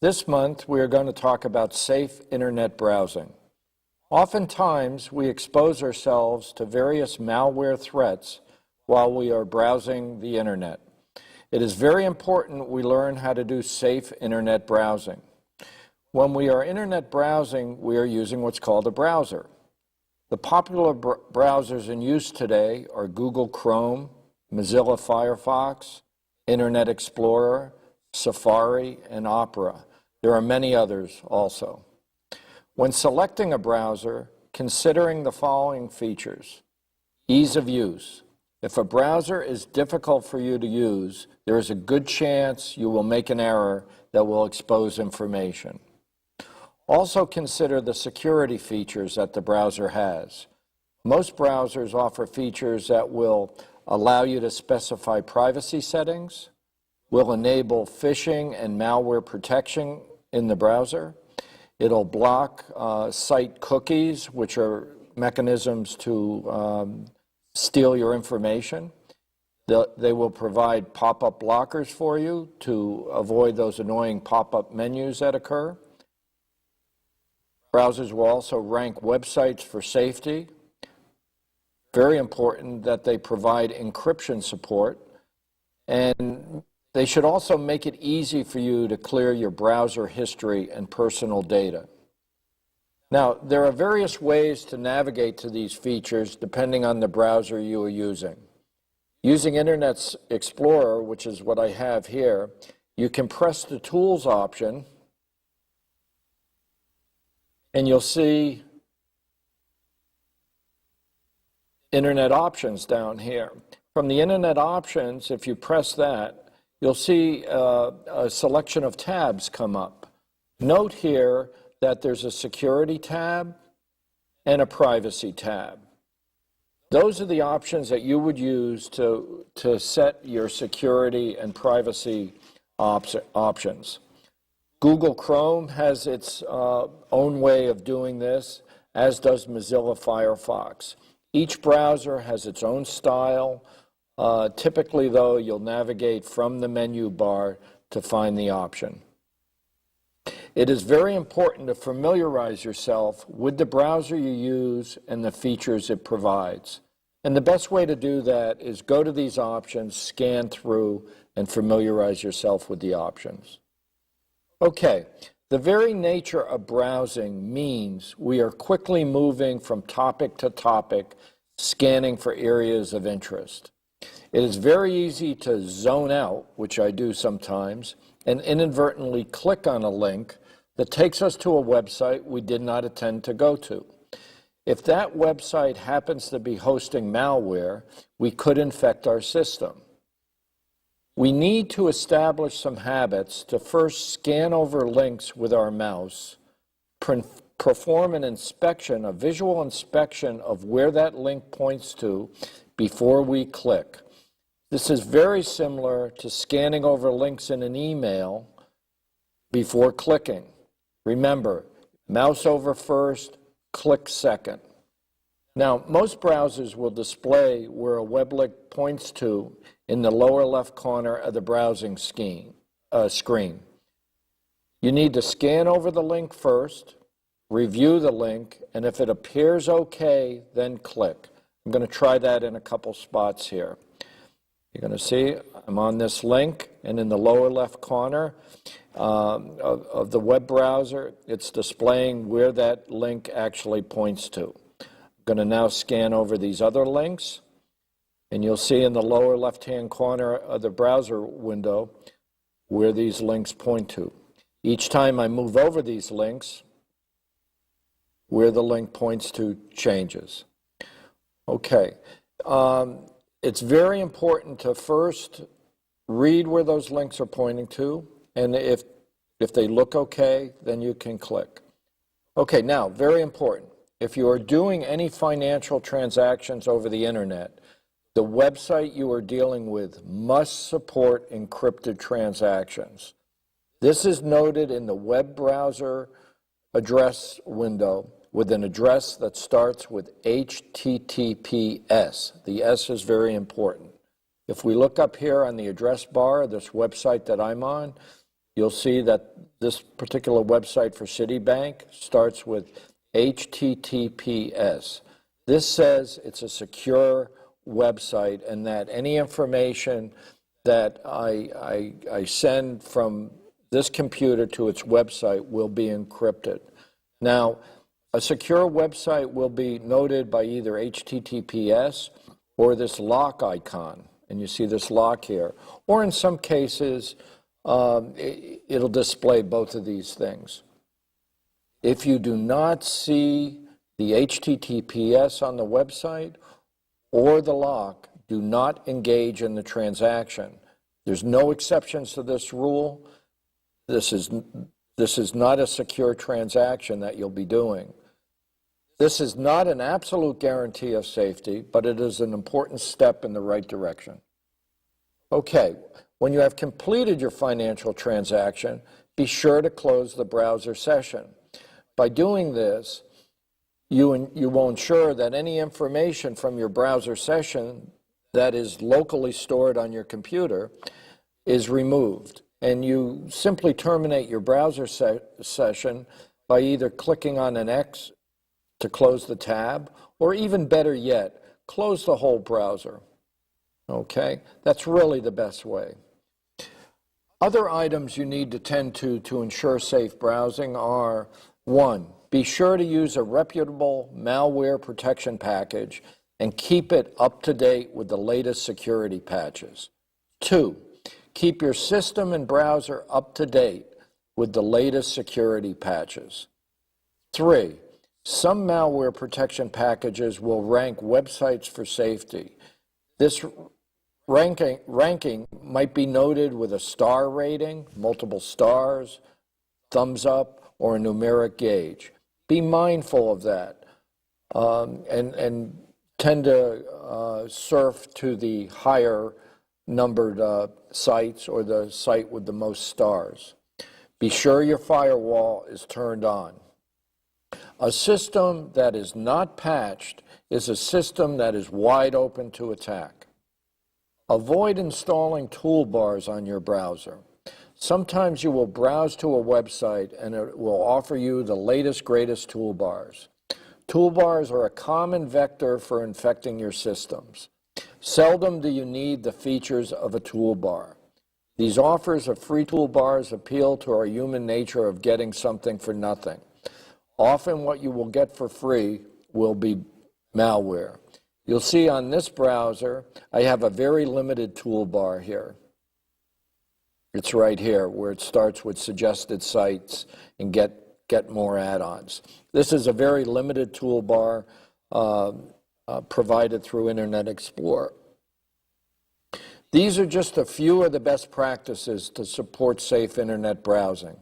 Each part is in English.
This month, we are going to talk about safe internet browsing. Oftentimes, we expose ourselves to various malware threats while we are browsing the internet. It is very important we learn how to do safe internet browsing. When we are internet browsing, we are using what's called a browser. The popular browsers in use today are Google Chrome, Mozilla Firefox, Internet Explorer, Safari, and Opera. There are many others also. When selecting a browser, considering the following features. Ease of use. If a browser is difficult for you to use, there is a good chance you will make an error that will expose information. Also consider the security features that the browser has. Most browsers offer features that will allow you to specify privacy settings, will enable phishing and malware protection in the browser. It'll block site cookies, which are mechanisms to steal your information. They will provide pop-up blockers for you to avoid those annoying pop-up menus that occur. Browsers will also rank websites for safety. Very important that they provide encryption support. And they should also make it easy for you to clear your browser history and personal data. Now, there are various ways to navigate to these features depending on the browser you are using. Using Internet Explorer, which is what I have here, you can press the Tools option and you'll see Internet Options down here. From the Internet Options, if you press that, you'll see a selection of tabs come up. Note here that there's a Security tab and a Privacy tab. Those are the options that you would use to set your security and privacy options. Google Chrome has its own way of doing this, as does Mozilla Firefox. Each browser has its own style. Typically, though, you'll navigate from the menu bar to find the option. It is very important to familiarize yourself with the browser you use and the features it provides. And the best way to do that is go to these options, scan through, and familiarize yourself with the options. Okay, the very nature of browsing means we are quickly moving from topic to topic, scanning for areas of interest. It is very easy to zone out, which I do sometimes, and inadvertently click on a link that takes us to a website we did not intend to go to. If that website happens to be hosting malware, we could infect our system. We need to establish some habits to first scan over links with our mouse, perform an inspection, a visual inspection of where that link points to before we click. This is very similar to scanning over links in an email before clicking. Remember, mouse over first, click second. Now, most browsers will display where a web link points to in the lower left corner of the browsing screen. You need to scan over the link first, review the link, and if it appears okay, then click. I'm going to try that in a couple spots here. You're going to see I'm on this link, and in the lower left corner of the web browser, it's displaying where that link actually points to. I'm going to now scan over these other links, and you'll see in the lower left-hand corner of the browser window where these links point to. Each time I move over these links, where the link points to changes. Okay. It's very important to first read where those links are pointing to, and if they look okay, then you can click. Okay, now, very important. If you are doing any financial transactions over the internet, the website you are dealing with must support encrypted transactions. This is noted in the web browser address window with an address that starts with HTTPS. The S is very important. If we look up here on the address bar of this website that I'm on, you'll see that this particular website for Citibank starts with HTTPS. This says it's a secure website and that any information that I send from this computer to its website will be encrypted. Now, a secure website will be noted by either HTTPS or this lock icon, and you see this lock here, or in some cases, it'll display both of these things. If you do not see the HTTPS on the website or the lock, do not engage in the transaction. There's no exceptions to this rule. This is not a secure transaction that you'll be doing. This is not an absolute guarantee of safety, but it is an important step in the right direction. Okay, when you have completed your financial transaction, be sure to close the browser session. By doing this, you will ensure that any information from your browser session that is locally stored on your computer is removed. And you simply terminate your browser session by either clicking on an X to close the tab, or even better yet, close the whole browser. Okay? That's really the best way. Other items you need to tend to ensure safe browsing are: 1, be sure to use a reputable malware protection package and keep it up to date with the latest security patches. 2, keep your system and browser up to date with the latest security patches. 3, some malware protection packages will rank websites for safety. This ranking might be noted with a star rating, multiple stars, thumbs up, or a numeric gauge. Be mindful of that and tend to surf to the higher numbered sites or the site with the most stars. Be sure your firewall is turned on. A system that is not patched is a system that is wide open to attack. Avoid installing toolbars on your browser. Sometimes you will browse to a website and it will offer you the latest, greatest toolbars. Toolbars are a common vector for infecting your systems. Seldom do you need the features of a toolbar. These offers of free toolbars appeal to our human nature of getting something for nothing. Often what you will get for free will be malware. You'll see on this browser, I have a very limited toolbar here. It's right here where it starts with suggested sites and get more add-ons. This is a very limited toolbar provided through Internet Explorer. These are just a few of the best practices to support safe internet browsing.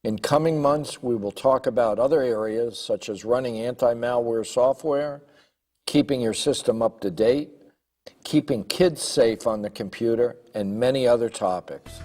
In coming months, we will talk about other areas such as running anti-malware software, keeping your system up to date, keeping kids safe on the computer, and many other topics.